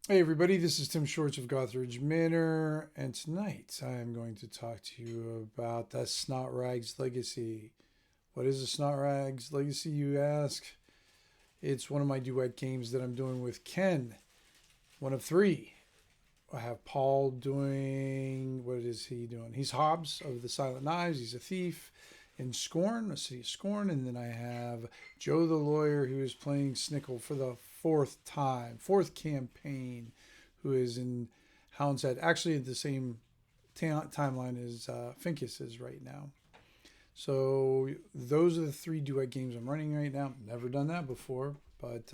Hey everybody, this is Tim Shorts of Gothridge Manor, and tonight I am going to talk to you about the Snotrags Legacy. What is a Snotrags Legacy, you ask? It's one of my duet games that I'm doing with Ken, one of three. I have Paul doing, what is he doing? He's Hobbs of the Silent Knives, he's a thief in Scorn, a city of Scorn, and then I have Joe the lawyer who is playing Snickle for the fourth time, fourth campaign, who is in Hound's Head, actually at the same timeline as Finkus is right now. So those are the three duet games I'm running right now. Never done that before, but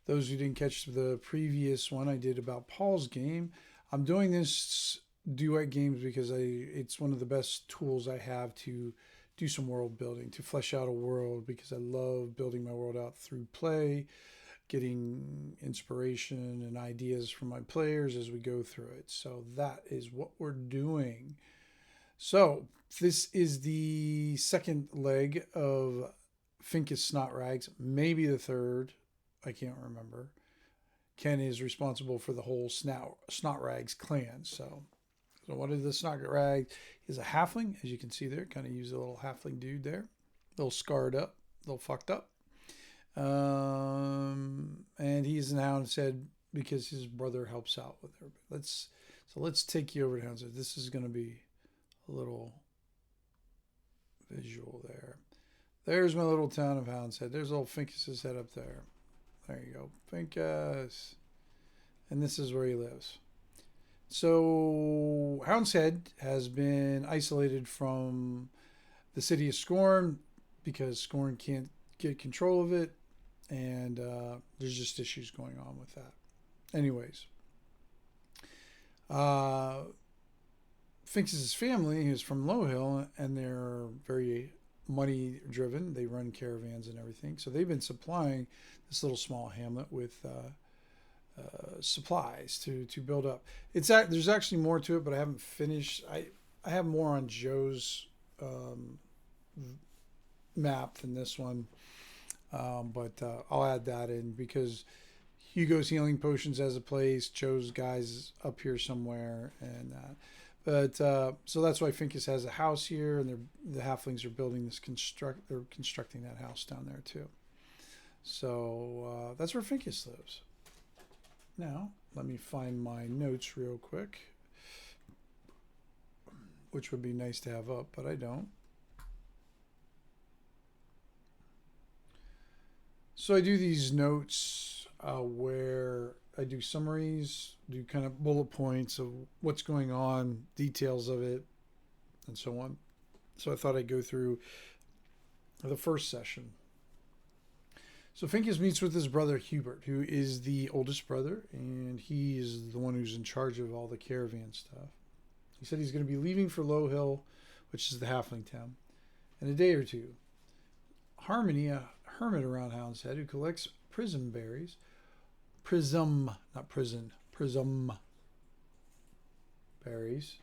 those who didn't catch the previous one I did about Paul's game, I'm doing this duet games because it's one of the best tools I have to do some world building, to flesh out a world, because I love building my world out through play, getting inspiration and ideas from my players as we go through it. So that is what we're doing. So this is the second leg of Finkus Snotrags, maybe the third. I can't remember. Ken is responsible for the whole Snotrags clan. So what is the Snotrags? He's a halfling, as you can see there. Kind of use a little halfling dude there. A little scarred up, a little fucked up. And he's in Hound's Head because his brother helps out with her. Let's take you over to Hound's Head. This is going to be a little visual there. There's my little town of Hound's Head. There's old Finkus's head up there. There you go, Finkus. And this is where he lives. So Hound's Head has been isolated from the city of Scorn because Scorn can't get control of it, and there's just issues going on with that. Anyways, Finks's family is from Low Hill, and they're very money driven. They run caravans and everything, so they've been supplying this little small hamlet with supplies to build up. There's actually more to it, but I haven't finished. I have more on Joe's map than this one, but I'll add that in because Hugo's healing potions has a place. Joe's guys up here somewhere, and that. But so that's why Finkus has a house here, and the halflings are building this They're constructing that house down there too. So that's where Finkus lives. Now let me find my notes real quick, which would be nice to have up, but I don't. So I do these notes where I do summaries, do kind of bullet points of what's going on, details of it, and so on. So I thought I'd go through the first session. So Finkus meets with his brother Hubert, who is the oldest brother, and he is the one who's in charge of all the caravan stuff. He said he's going to be leaving for Low Hill, which is the halfling town, in a day or two. Harmony, a hermit around Hound's Head who collects prism berries, not prison, prism berries,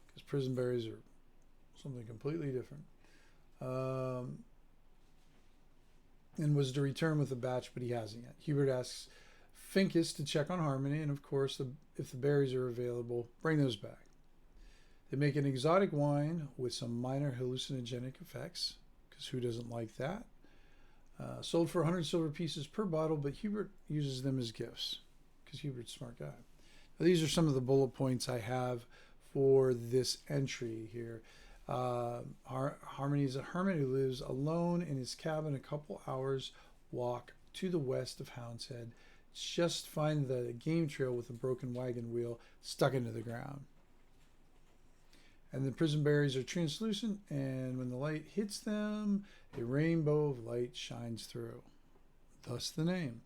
because prison berries are something completely different. And was to return with a batch, but he hasn't yet. Hubert asks Finkus to check on Harmony, and of course, if the berries are available, bring those back. They make an exotic wine with some minor hallucinogenic effects, because who doesn't like that? Sold for 100 silver pieces per bottle, but Hubert uses them as gifts, because Hubert's a smart guy. Now, these are some of the bullet points I have for this entry here. Harmony is a hermit who lives alone in his cabin a couple hours walk to the west of Hound's Head. Just find the game trail with a broken wagon wheel stuck into the ground. And the prison berries are translucent, and when the light hits them, a rainbow of light shines through. Thus the name.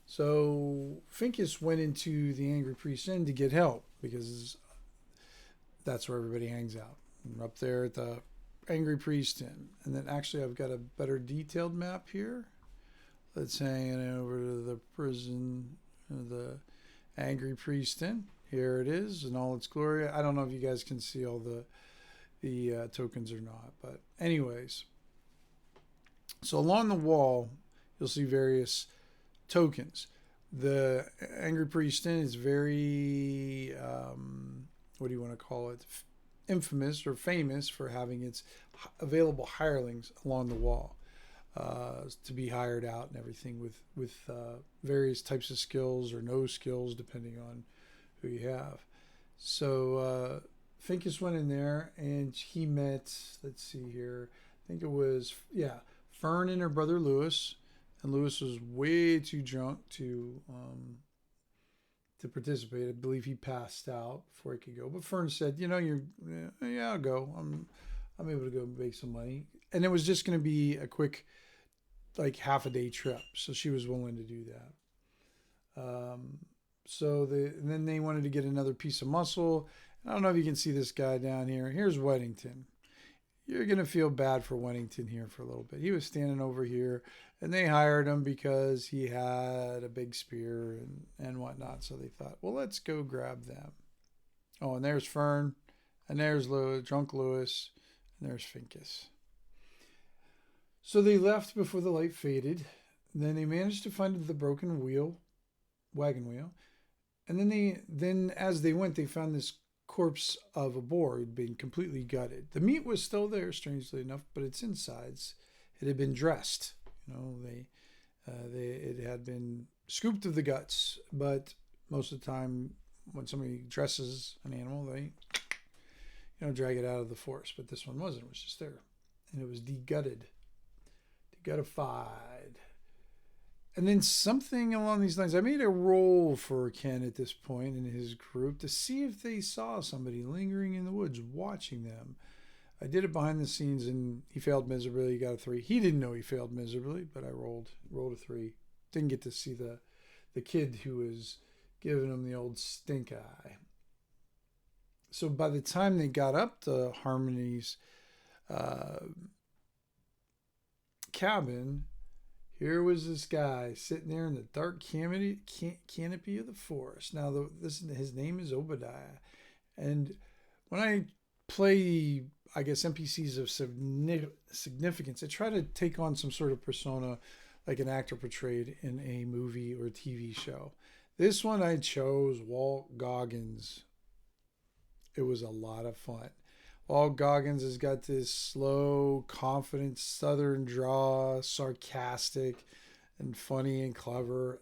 So Finkus went into the Angry Priest's Inn to get help because that's where everybody hangs out. We're up there at the Angry Priest Inn. And then actually I've got a better detailed map here. Let's hang it over to the prison, the Angry Priest Inn. Here it is in all its glory. I don't know if you guys can see all the tokens or not. But anyways, so along the wall, you'll see various tokens. The angry priest inn is very, what do you want to call it? Infamous or famous for having its available hirelings along the wall to be hired out and everything with various types of skills or no skills depending on who you have. So Finkus went in there and he met, let's see here, I think it was, yeah, Fern and her brother Lewis. And Lewis was way too drunk to participate. I believe he passed out before he could go. But Fern said, yeah, I'll go. I'm able to go make some money. And it was just going to be a quick, like half a day trip. So she was willing to do that. And then they wanted to get another piece of muscle. I don't know if you can see this guy down here. Here's Weddington. You're going to feel bad for Weddington here for a little bit. He was standing over here, and they hired him because he had a big spear and whatnot. So they thought, well, let's go grab them. Oh, and there's Fern, and there's Lewis, drunk Lewis, and there's Finkus. So they left before the light faded. Then they managed to find the broken wagon wheel. And then as they went, they found this corpse of a boar who'd been completely gutted. The meat was still there, strangely enough, but its insides, it had been dressed. It had been scooped of the guts, but most of the time when somebody dresses an animal, they drag it out of the forest. But this one wasn't. It was just there, and it was deguttified. And then something along these lines. I made a roll for Ken at this point in his group to see if they saw somebody lingering in the woods watching them. I did it behind the scenes, and he failed miserably. He got a 3. He didn't know he failed miserably, but I rolled a 3. Didn't get to see the kid who was giving him the old stink eye. So by the time they got up to Harmony's cabin, here was this guy sitting there in the dark canopy of the forest. Now, his name is Obadiah. And when I play, I guess, NPCs of significance, I try to take on some sort of persona like an actor portrayed in a movie or TV show. This one I chose Walt Goggins. It was a lot of fun. Walt Goggins has got this slow, confident southern draw, sarcastic and funny and clever.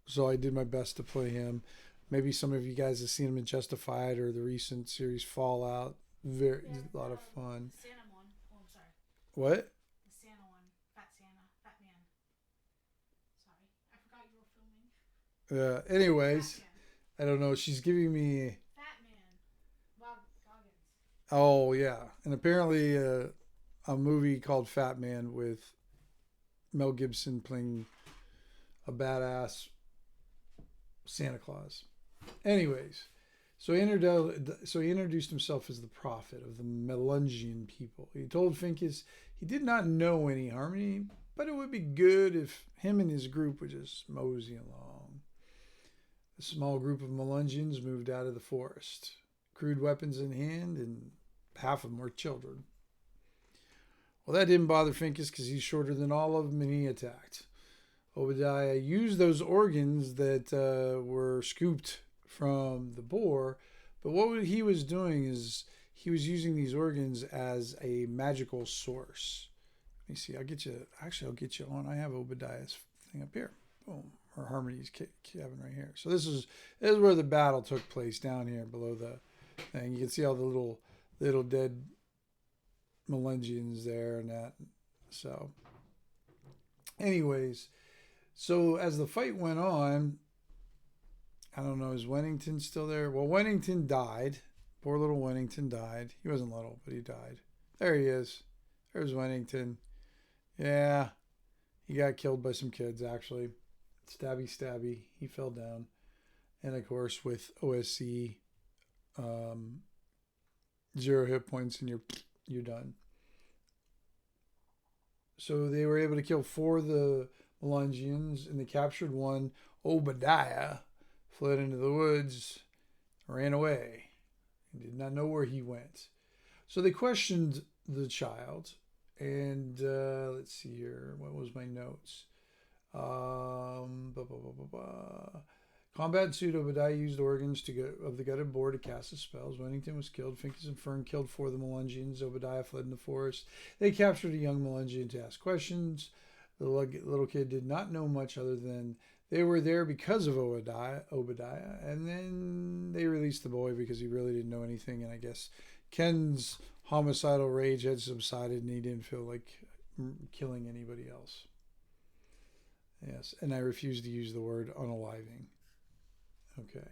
So I did my best to play him. Maybe some of you guys have seen him in Justified or the recent series Fallout. A lot of fun. The Santa one. Oh, I'm sorry. What? The Santa one. Fat Man. Sorry. I forgot you were filming. Anyways, I don't know. She's giving me... Goggins. Oh, yeah. And apparently a movie called Fat Man with Mel Gibson playing a badass Santa Claus. Anyways, so he introduced himself as the prophet of the Melungian people. He told Finkus he did not know any Harmony, but it would be good if him and his group would just mosey along. A small group of Melungians moved out of the forest, crude weapons in hand, and half of them were children. Well, that didn't bother Finkus because he's shorter than all of them, and he attacked. Obadiah used those organs that were scooped from the boar, but what he was doing is he was using these organs as a magical source. Let me see. I'll get you on. I have Obadiah's thing up here. Boom. Or Harmony's cabin right here. So this is where the battle took place, down here below the thing. You can see all the little dead Melungians there and that. So anyways, so as the fight went on, I don't know, is Wennington still there? Well, Wennington died. Poor little Wennington died. He wasn't little, but he died. There he is. There's Wennington. Yeah, he got killed by some kids, actually. Stabby. He fell down. And, of course, with OSC, 0 hit points, and you're done. So they were able to kill 4 of the Melungians, and they captured one. Obadiah fled into the woods, ran away, and did not know where he went. So they questioned the child, and let's see here. What was my notes? Blah, blah, blah, blah, blah. Combat ensued. Obadiah used organs of the gutted boar to cast his spells. Wennington was killed. Finkus and Fern killed 4 of the Melungians. Obadiah fled in the forest. They captured a young Melungian to ask questions. The little kid did not know much other than they were there because of Obadiah, and then they released the boy because he really didn't know anything. And I guess Ken's homicidal rage had subsided, and he didn't feel like killing anybody else. Yes, and I refuse to use the word unaliving. Okay.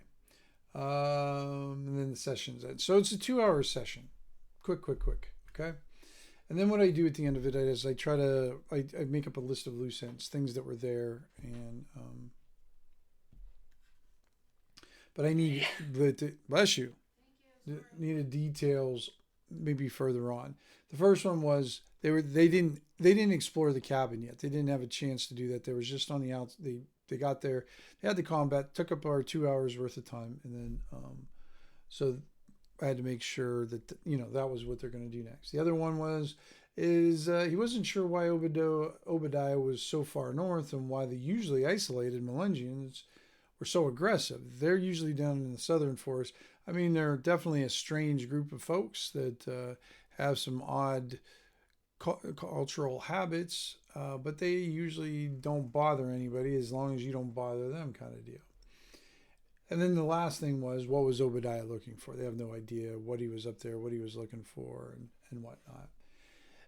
And then the session's end. So it's a 2-hour session. Quick. Okay. And then what I do at the end of it is I try to I make up a list of loose ends, things that were there, and but I need bless you. Needed details maybe further on. The first one was they didn't explore the cabin yet. They didn't have a chance to do that. They was just on the out. They got there. They had the combat. Took up our 2 hours worth of time, and then so I had to make sure that that was what they're going to do next. The other one is he wasn't sure why Obadiah was so far north and why the usually isolated Melungians were so aggressive. They're usually down in the southern forest. I mean, they're definitely a strange group of folks that have some odd cultural habits, but they usually don't bother anybody as long as you don't bother them, kind of deal. And then the last thing was, what was Obadiah looking for? They have no idea what he was up there, what he was looking for, and whatnot.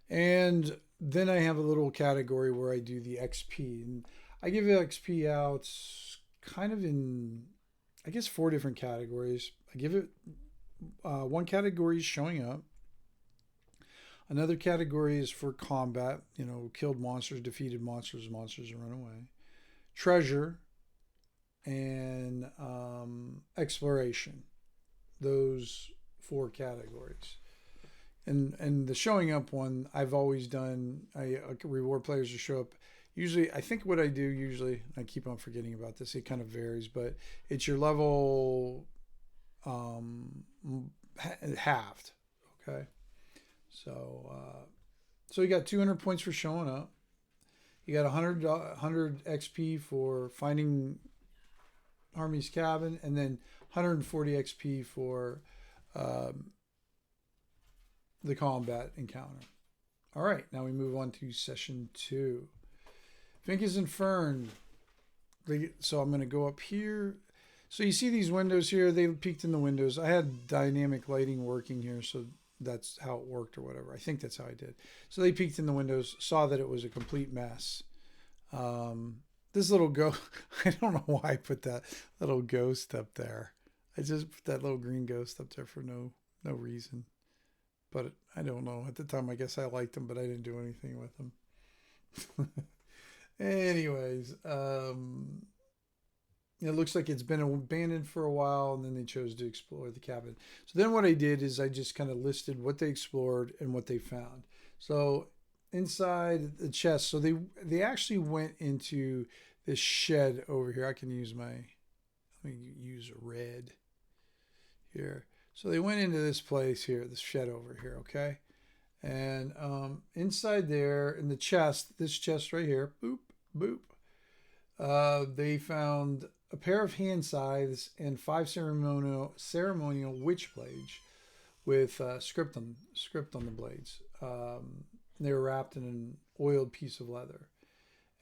And then I have a little category where I do the XP. And I give XP out kind of in, I guess, 4 different categories. I give it, one category is showing up. Another category is for combat, killed monsters, defeated monsters, monsters run away. Treasure, and exploration. Those 4 categories. And the showing up one, I've always done. I reward players to show up. Usually, I think what I do usually, I keep on forgetting about this. It kind of varies, but it's your level halved. Okay, so you got 200 points for showing up. You got 100 XP for finding Army's cabin, and then 140 XP for the combat encounter. All right, now we move on to session 2. Finkus and Fern. So I'm going to go up here. So you see these windows here. They peeked in the windows. I had dynamic lighting working here, so that's how it worked or whatever. I think that's how I did. So they peeked in the windows, saw that it was a complete mess. This little ghost, I don't know why I put that little ghost up there. I just put that little green ghost up there for no reason. But I don't know. At the time, I guess I liked them, but I didn't do anything with them. Anyways, it looks like it's been abandoned for a while, and then they chose to explore the cabin. So then what I did is I just kind of listed what they explored and what they found. So inside the chest, so they actually went into this shed over here. I can use let me use red here. So they went into this place here, this shed over here, okay? And inside there, in the chest, this chest right here, boop, boop, they found a pair of hand scythes and 5 ceremonial witch blades with script on the blades. They were wrapped in an oiled piece of leather.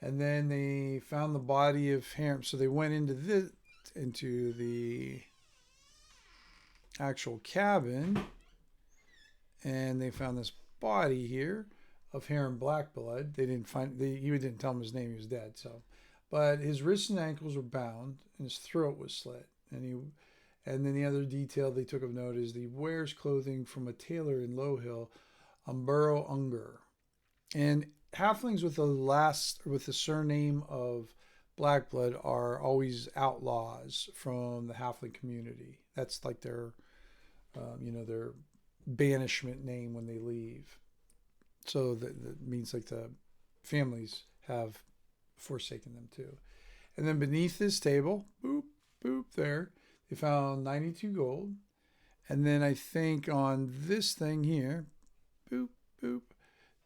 And then they found the body of Harem. So they went into the actual cabin, and they found this body here of Harem Blackblood. They didn't find, he didn't tell him his name, he was dead. So, but his wrists and ankles were bound, and his throat was slit. And then the other detail they took of note is he wears clothing from a tailor in Low Hill, Umburo Unger. And halflings with the surname of Blackblood are always outlaws from the halfling community. That's like their banishment name when they leave. So that means like the families have forsaken them too. And then beneath this table, boop, boop, there, they found 92 gold. And then I think on this thing here, boop, boop,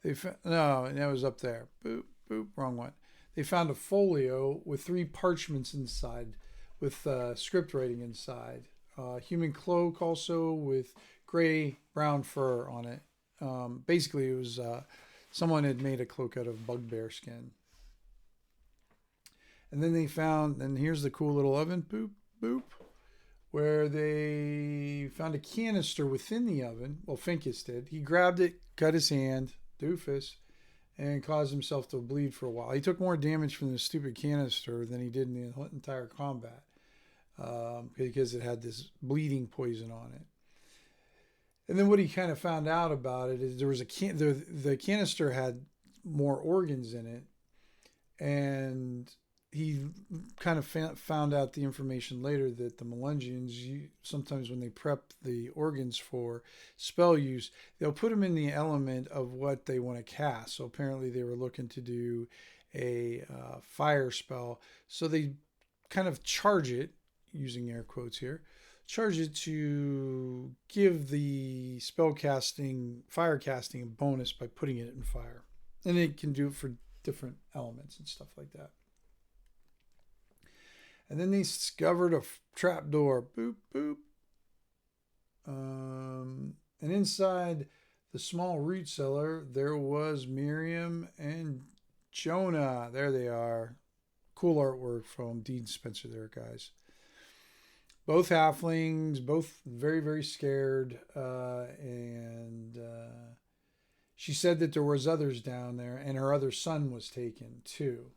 they found, no, that was up there. Boop, boop, wrong one. they found a folio with 3 parchments inside, with script writing inside. Human cloak also with gray brown fur on it. Basically, it was someone had made a cloak out of bugbear skin. And then they found, and here's the cool little oven, boop, boop, where they found a canister within the oven. Well, Finkus did. He grabbed it, cut his hand, doofus, and caused himself to bleed for a while. He took more damage from the stupid canister than he did in the entire combat because it had this bleeding poison on it. And then what he kind of found out about it is there was the canister had more organs in it, and he kind of found out the information later that the Melungians, sometimes when they prep the organs for spell use, they'll put them in the element of what they want to cast. So apparently they were looking to do a fire spell. So they kind of charge it, using air quotes here, charge it to give the spell casting, fire casting a bonus by putting it in fire. And it can do it for different elements and stuff like that. And then they discovered a trap door. Boop, boop. And inside the small root cellar, there was Miriam and Jonah. There they are. Cool artwork from Dean Spencer there, guys. Both halflings, both very, very scared. She said that there was others down there, and her other son was taken too.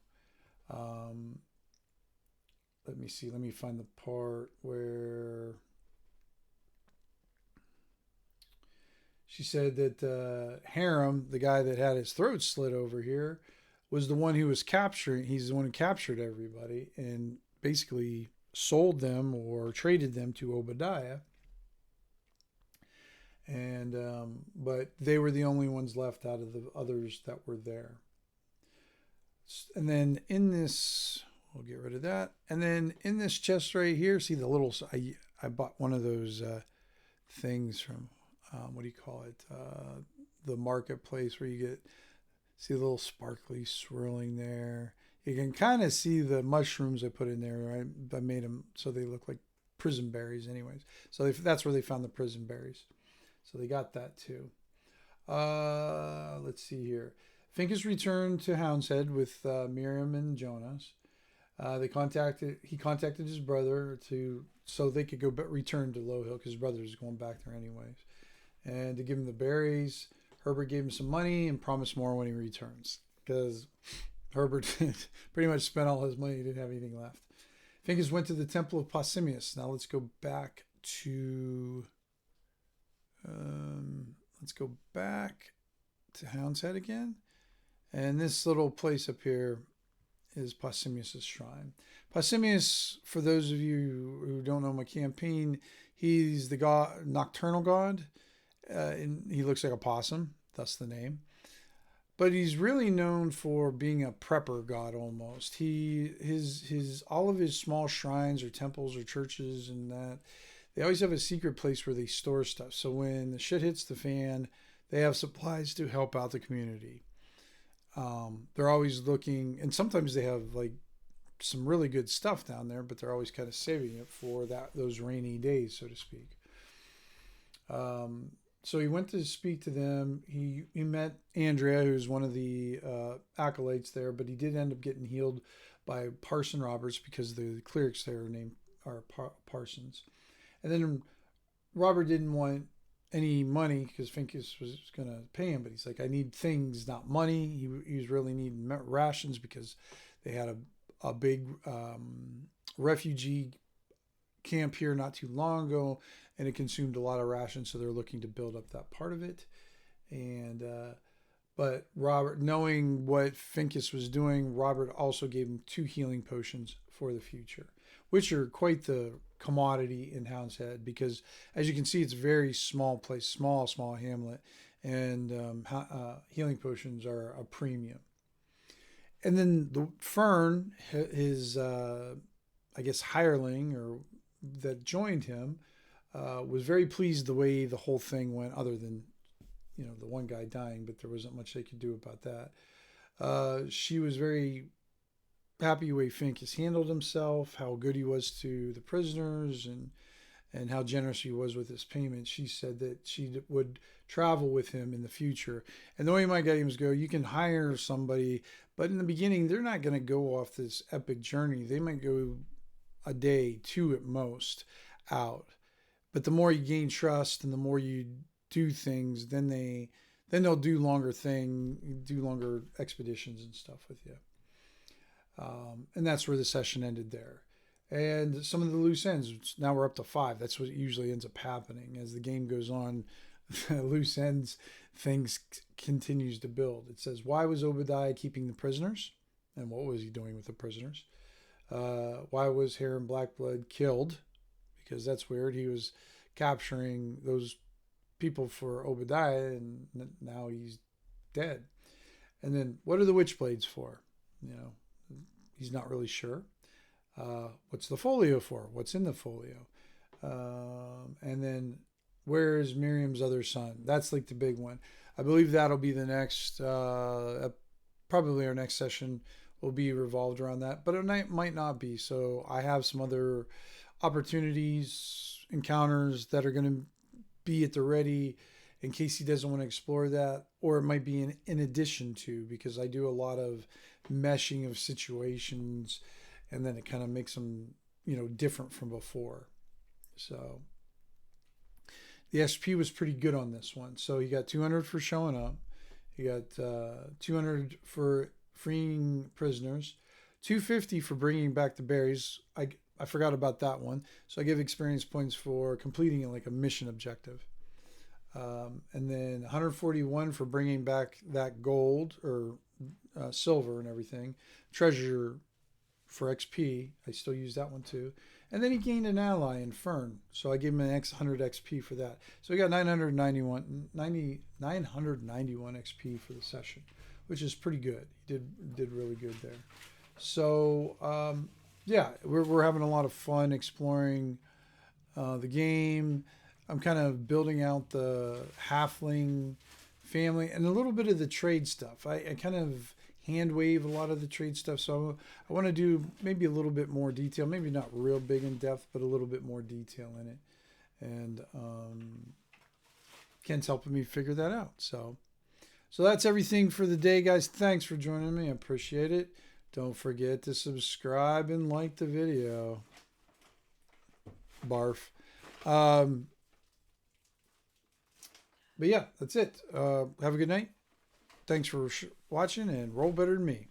Let me see. Let me find the part where she said that Harem, the guy that had his throat slit over here, was the one who was capturing. He's the one who captured everybody and basically sold them or traded them to Obadiah. And but they were the only ones left out of the others that were there. And then in this, we'll get rid of that. And then in this chest right here, see the little, I bought one of those things from, what do you call it? The marketplace where you get, see the little sparkly swirling there. You can kind of see the mushrooms I put in there. Right? I made them so they look like prison berries anyways. So that's where they found the prison berries. So they got that too. Let's see here. Finkus returned to Houndshead with Miriam and Jonas. He contacted his brother so they could go return to Low Hill because his brother was going back there anyways. And to give him the berries, Herbert gave him some money and promised more when he returns because Herbert pretty much spent all his money. He didn't have anything left. Finkus went to the Temple of Pausanias. Now let's go back to Houndshead again. And this little place up here is Pausanias' shrine. Pausanias, for those of you who don't know my campaign, he's the god, nocturnal god. And he looks like a possum, thus the name. But he's really known for being a prepper god almost. All of his small shrines or temples or churches and that, they always have a secret place where they store stuff. So when the shit hits the fan, they have supplies to help out the community. They're always looking, and sometimes they have like some really good stuff down there, but they're always kind of saving it for those rainy days, so to speak. So he went to speak to them. He met Andrea, who's one of the acolytes there, but he did end up getting healed by Parson Roberts because the clerics there are Parsons. And then Robert didn't want any money because Finkus was going to pay him, but he's like, I need things, not money. He was really needing rations because they had a big refugee camp here not too long ago, and it consumed a lot of rations, so they're looking to build up that part of it. And but Robert, knowing what Finkus was doing, Robert also gave him 2 healing potions for the future, which are quite the commodity in Houndshead because, as you can see, it's a very small place, small hamlet, and healing potions are a premium. And then the Fern, his I guess hireling or that joined him, was very pleased the way the whole thing went, other than the one guy dying, but there wasn't much they could do about that. She was very happy the way Fink has handled himself, how good he was to the prisoners, and how generous he was with his payment. She said that she would travel with him in the future. And the way my games go, you can hire somebody, but in the beginning, they're not going to go off this epic journey. They might go a day, 2 at most, out. But the more you gain trust and the more you do things, then they'll do longer expeditions and stuff with you. And that's where the session ended there. And some of the loose ends, now we're up to 5. That's what usually ends up happening. As the game goes on, loose ends, things continues to build. It says, why was Obadiah keeping the prisoners? And what was he doing with the prisoners? Why was Heron Blackblood killed? Because that's weird. He was capturing those people for Obadiah, and now he's dead. And then, what are the Witchblades for? He's not really sure. What's the folio for? What's in the folio? And then, where is Miriam's other son? That's like the big one. I believe that'll be the next, probably our next session will be revolved around that, but it might not be. So I have some other opportunities, encounters that are going to be at the ready in case he doesn't want to explore that, or it might be in addition to, because I do a lot of meshing of situations, and then it kind of makes them, different from before. So the SP was pretty good on this one. So you got 200 for showing up. You got 200 for freeing prisoners, 250 for bringing back the berries. I forgot about that one. So I give experience points for completing like a mission objective. And then 141 for bringing back that gold or silver and everything. Treasure for XP. I still use that one too. And then he gained an ally in Fern. So I gave him an 100 XP for that. So we got 991 XP for the session, which is pretty good. He did really good there. So yeah, we're having a lot of fun exploring the game. I'm kind of building out the halfling family and a little bit of the trade stuff. I kind of hand wave a lot of the trade stuff, so I want to do maybe a little bit more detail, maybe not real big in depth, but a little bit more detail in it. And Ken's helping me figure that out. So that's everything for the day, guys. Thanks for joining me. I appreciate it. Don't forget to subscribe and like the video. Barf. But yeah, that's it. Have a good night. Thanks for watching, and roll better than me.